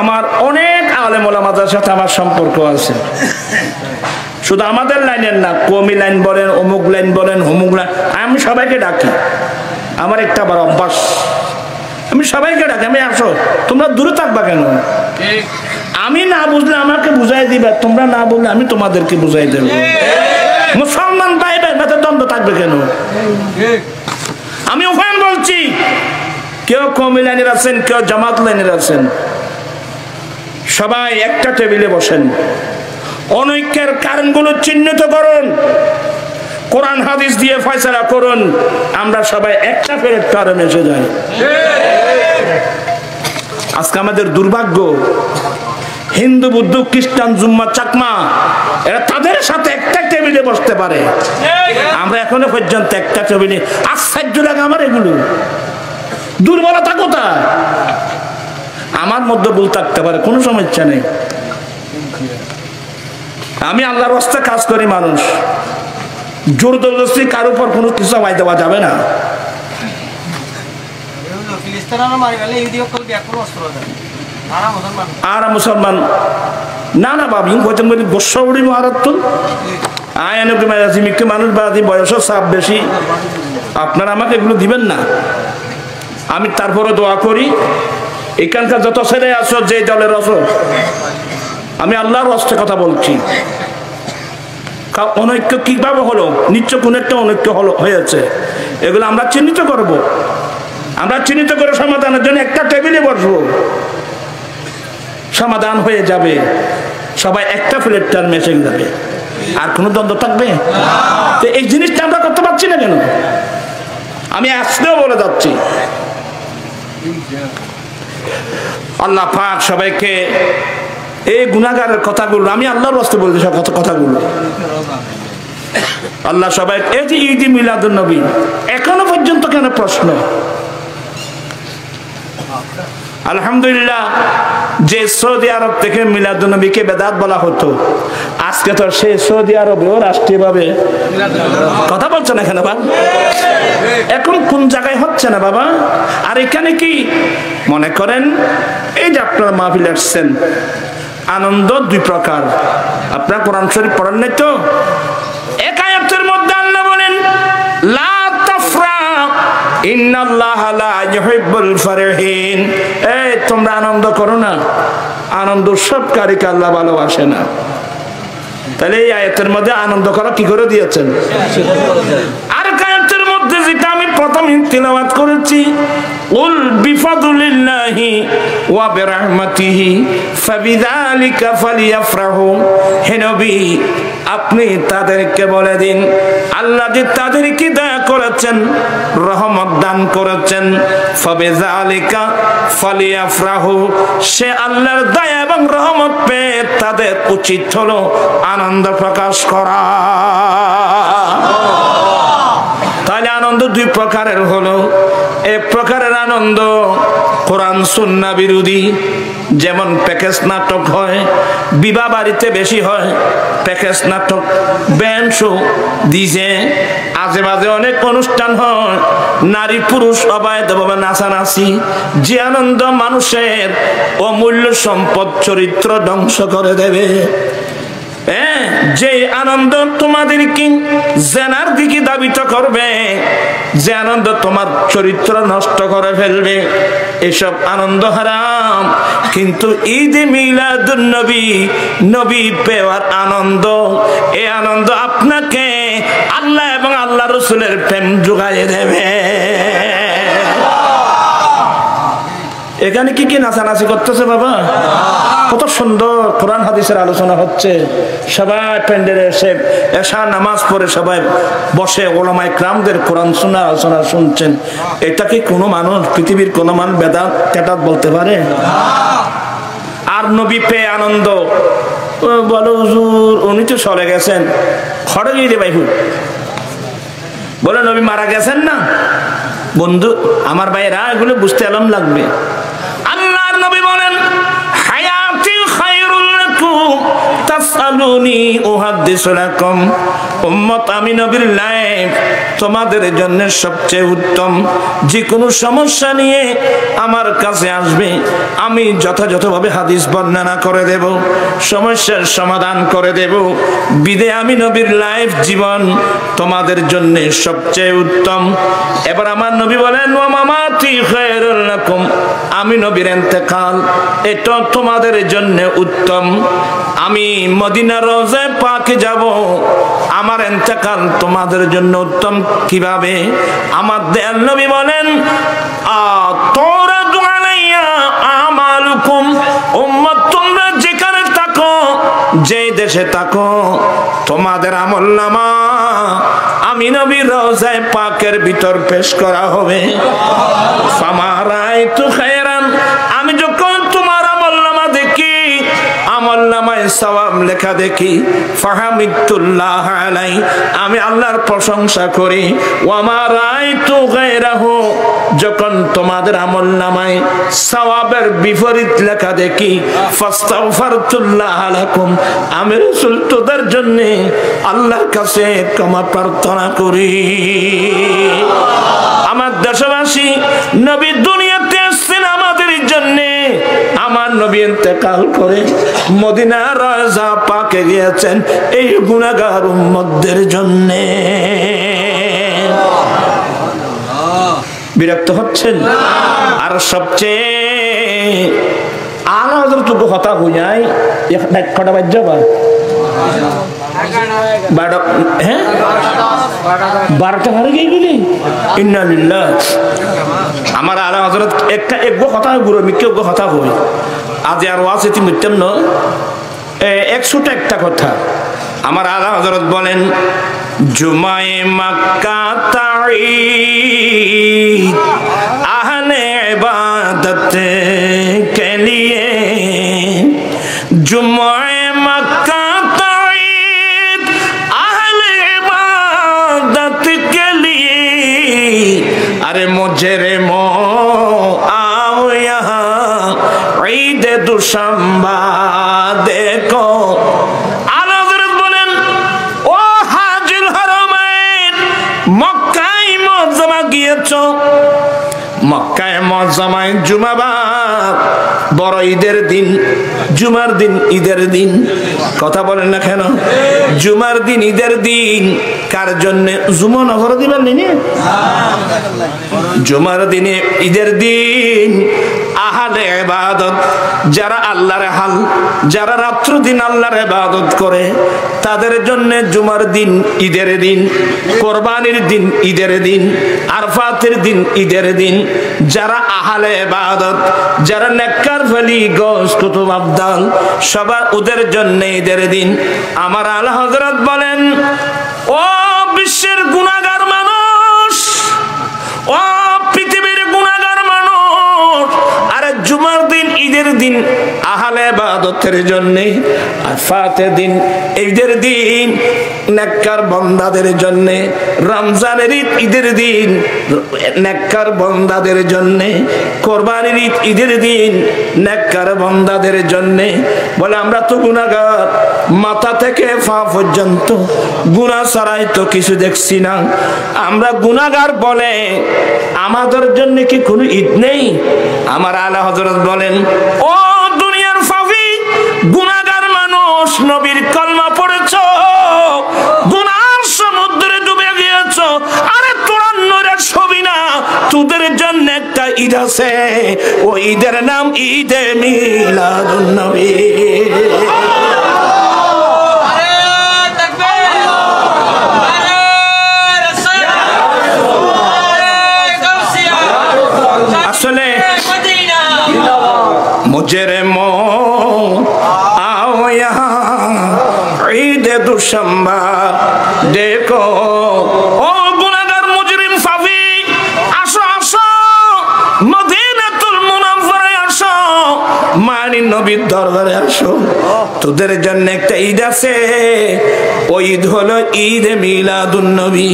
আমার অনেক আলেম ওলামাদের সাথে আমার সম্পর্ক আছে, শুধু আমাদের লাইনের না, কমি লাইন বলেন, অমুক লাইন বলেন, অমুক লাইন, আমি সবাইকে ডাকি। আমার একটা বড় অভ্যাস, আমি সবাইকে ডাকি, আমি আসো, তোমরা দূরে থাকবা কেন? আমি না বুঝলে আমাকে বুঝাই দিবে, তোমরা না বললে আমি তোমাদেরকে বুঝাই দেব। মুসলমান ভাই ভাই মাঝে দ্বন্দ্ব থাকবে কেন? আমি ওখানে বলছি, কেউ কমি লাইনের আছেন, কেউ জামাত লাইনের আছেন, সবাই একটা টেবিলে বসেন, অনৈক্যের কারণগুলো চিহ্নিত করুন, কোরআন হাদিস দিয়ে ফয়সালা করুন, আমরা সবাই একটা ফেরত কারণ এসে যাই। আজকে আমাদের দুর্ভাগ্য, হিন্দু, বৌদ্ধ, খ্রিস্টান, জুম্মা, চাকমা এরা তাদের সাথে একটা টেবিলে বসতে পারে, আমরা এখনো পর্যন্ত একটা টেবিলে। আশ্চর্য লাগে আমার এগুলো, দুর্বলতা কোথায়? আমার মধ্যে ভুল থাকতে পারে, কোনো সমস্যা নেই, আমি আল্লাহর রাস্তা কাজ করি। মানুষ জোর জবরদস্তি কার উপর কোনো কিছু আওয়াজ দেওয়া যাবে না। আর মুসলমান না না বাবু হয়তো বর্ষাউড়ি মহারাত্তুল আয়ানকে মারাজি মিকে মানুষ বাদি বয়সও চাপ বেশি, আপনারা আমাকে এগুলো দিবেন না। আমি তারপরে দোয়া করি, এখানকার যত ছেলে আছো, যে দলের আছো, আমি আল্লাহর রাস্তায় কথা বলছি। অনৈক্য কিভাবে হলো? নিশ্চয় কোন একটা অনৈক্য হয়েছে, এগুলো আমরা চিহ্নিত করব, আমরা চিহ্নিত করে সমাধানের জন্য একটা টেবিলে বসবো, সমাধান হয়ে যাবে, সবাই একটা প্লেটটার মেশে যাবে, আর কোনো দ্বন্দ্ব থাকবে? তো এই জিনিসটা আমরা করতে পারছি না কেন? আমি আসলেও বলে যাচ্ছি, আল্লাহ পাক সবাইকে এই গুনাহগারের কথাগুলো, আমি আল্লাহর রাস্তায় বলছি সব কথাগুলো, আল্লাহ সবাই। এই যে ঈদ মিলাদুন নবী, এখনো পর্যন্ত কেন প্রশ্ন? আলহামদুলিল্লাহ, যে সৌদি আরব থেকে মিলাদুন নবীকে বেদাত বলা হতো, আজকে তো সেই সৌদি আরবেও রাষ্ট্রীয়ভাবে কথা বলছে না কেন বাবা? এখন কোন জায়গায় হচ্ছে না বাবা? আর এখানে কি মনে করেন, এই যে আপনারা মাহফিল আসছেন, আনন্দ দুই প্রকার। আপনারা কোরআন শরীফ পড়েন নাই তো? এক আয়াতের মধ্যে আল্লাহ বলেন, লা তাফরাহ ইন্নাল্লাহা লা ইউহিব্বুল ফারিহিন, এই তোমরা আনন্দ করো না, আনন্দ উৎসবকারীকে আল্লাহ ভালোবাসে না। তাহলে এই আয়াতের মধ্যে আনন্দ করা কি করে দিয়েছেন? আর আয়াতের মধ্যে যেটা আমি প্রথম তিলাওয়াত করেছি, উল বিফাদুলিল্লাহি ওয়া বিরহমাতিহি ফাবিযালিকা ফালিয়াফরাহু, হে নবী আপনি তাদেরকে বলে দিন, আল্লাহ যে তাদেরকে দয়া করেছেন, রহমত দান করেছেন, ফাবিযালিকা ফালিয়াফরাহু, সে আল্লাহর দয়া এবং রহমত পেয়ে তাদের উচিত হলো আনন্দ প্রকাশ করা। তাহলে আনন্দ দুই প্রকারের হলো। এক প্রকারের আনন্দ কোরআন সুন্নাহ বিরোধী, যেমন প্যাকেজ নাটক হয়, বিবাহ বাড়িতে বেশি হয় প্যাকেজ নাটক, ব্যান্ড শো, ডিজে, আজে বাজে অনেক অনুষ্ঠান হয়, নারী পুরুষ অবাধভাবে নাচানাচি, যে আনন্দ মানুষের অমূল্য সম্পদ চরিত্র ধ্বংস করে দেবে। যে আনন্দ তোমাদেরকে জেনার দিকে দাবিত করবে, যে আনন্দ তোমার চরিত্র নষ্ট করে ফেলবে, এসব আনন্দ হারাম। কিন্তু ঈদ মিলাদুন নবী, নবী পেওয়ার আনন্দ, এই আনন্দ আপনাকে আল্লাহ এবং আল্লাহ রসুলের প্রেম জোগাইয়ে দেবে। এখানে কি কি নাচানাচি করতেছে বাবা? কত সুন্দর কোরআন হাদিসের আলোচনা হচ্ছে, সবাই প্যান্ডেলে এসে এশা নামাজ পড়ে সবাই বসে ওলামায়ে কেরামদের কোরআন শোনা আলোচনা শুনছেন। এটা কি কোনো মানুষ, পৃথিবীর কোনো মানুষ বেদাত কেটাত বলতে পারে? আর নবী পেয়ে আনন্দ, বলো হুজুর উনি তো চলে গেছেন, খড়ে গিয়ে দে ভাই, বলে নবী মারা গেছেন না। বন্ধু আমার ভাইয়েরা, এগুলো বুঝতে আলম লাগবে। আল্লাহর নবী বলেন, হায়াতি খায়রুল লাকুম তাসআলু ফাদুনি উহাদ্দিসু লাকুম, উম্মত আমি নবীর লাইফ তোমাদের জন্য সবচেয়ে উত্তম। যে কোনো সমস্যা নিয়ে আমার কাছে আসবে, আমি যথাযথভাবে হাদিস বর্ণনা করে দেব, সমস্যার সমাধান করে দেব। বিদে আমি নবীর লাইফ জীবন তোমাদের জন্য সবচেয়ে উত্তম। এবার আমার নবী বলেন ওয়া মামাতি খায়রুল লাকুম, আমি নবীর ইন্তেকাল এটা তোমাদের জন্য উত্তম। আমি মদিনার রওজা পাকে যাব, আমার ইন্তেকাল তোমাদের জন্য উত্তম। কিভাবে? আমার দয়াল নবী বলেন আতুরাদু আলাইয়া আমালুকুম, উম্মত তোমরা যেখানে থাকো, যে দেশে থাকো, তোমাদের আমলনামা আমি নবীর রওজায়ে পাকের ভিতর পেশ করা হবে। ফামা রাআইতু খায়রান, আমি যখন তোমার আমলনামা দেখি, আমলনামায় সওয়াব লেখা দেখি, ফাহামিদুল্লাহ আলাই, আমি আল্লাহর প্রশংসা করি। ওয়া মা রাআইতু গায়রাহু, যখন তোমাদের আমলনামায় সওয়াবের বিপরীত লেখা দেখি, ফাস্তাগফিরুল্লাহ লাকুম, আমি রাসূল তোদের জন্য আল্লাহর কাছে ক্ষমা প্রার্থনা করি। আমার দেশবাসী, নবী দুনিয়াতে আসছেন আমাদের জন্য। আমার নবী ইন্তেকাল করে মদিনার রওজা পাকে গিয়েছেন এই গুনাহগার উম্মতদের জন্য। বিরক্ত হচ্ছেন? আর সবচেয়ে আলা হযরতটুকু কথা হয়ে যায় কটা বাজ যাবা 12টা হারে গিয়ে গেলি। ইন্না লিল্লাহ। আমার আলা হযরত একটা একগো কথা গুরু মিকে কথা হই আজ আর ওয়াজ এতি মিটতাম না 100টা একটা কথা। আমার আলা হযরত বলেন জুমায়ে মক্কা তাঈদ আহলে ইবাদত কে লিয়ে, জুমায়ে মক্কা তাঈদ আহলে ইবাদত কে লিয়ে, अरे मुझे रे मो आओ यहाँ ईद दुशंबा देखो। आला हज़रत बोलेन ओ हाजिल हरमैन मक्काय मुअज्जमा গিয়েছো, মক্কায় মুআজ্জামায় জুমাবার বড় ঈদের দিন, জুমার দিন ঈদের দিন। কথা বলেন না কেন? জুমার দিন ঈদের দিন কার জন্য? জুমা নগর দিবেন নি? জুমার দিনে ঈদের দিন আহলে ইবাদত, যারা আল্লাহর হাল, যারা রাত্র দিন আল্লাহর ইবাদত করে, তাদের জন্য জুমার দিন ঈদের দিন, কোরবানির দিন ঈদের দিন, আরফাতের দিন ঈদের দিন। যারা আহলে ইবাদত, যারা নেককার ফলি গোস কুতুব আবদাল, সবার ওদের জন্য ঈদের দিন। আমার আলা হযরত বলেন ও বিশ্বের গুনাহগার মানুষ, ও পৃথিবীর গুনাহগার মানুষ, আরে জুমার দিন ঈদের দিন আহলে ইবাদতের জন্য, আরফাতের দিন ঈদের দিন নেককার বান্দাদের জন্য, রমজানের ঈদের দিন নেককার বান্দাদের জন্য, কোরবানির ঈদের দিন নেককার বান্দাদের জন্য। বলে আমরা তো গুনাহগার, মাথা থেকে পা পর্যন্ত গুনাহ ছাড়াই তো কিছু দেখছি না, আমরা গুনাহগার বলে আমাদের জন্য কি কোনো ঈদ নেই? আমার আলা হযরত বলেন ও দুনিয়ার ফাফি গুনাহগার মানুষ, নবীর কলমা পড়েছো, গুনার সমুদ্রে ডুবে গিয়েছো, আরে তোরা নইরা ছবি না, তোদের জন্য একটা ঈদ আছে, ওই ঈদের নাম ঈদে মিলাদুন নবী। আসলে मुझे रे मो आओ यहाँ ईद दुशंबा देखो। ओ गुनाहगार मुजरिम फाफी আসো আসো মদিনাতুল মুনাওয়ারায় আসো, মানি নবীর দরবারে আসো, তোদের জন্য একটা ঈদ আছে, ওই ঈদ হলো ঈদে মিলাদুন নবী।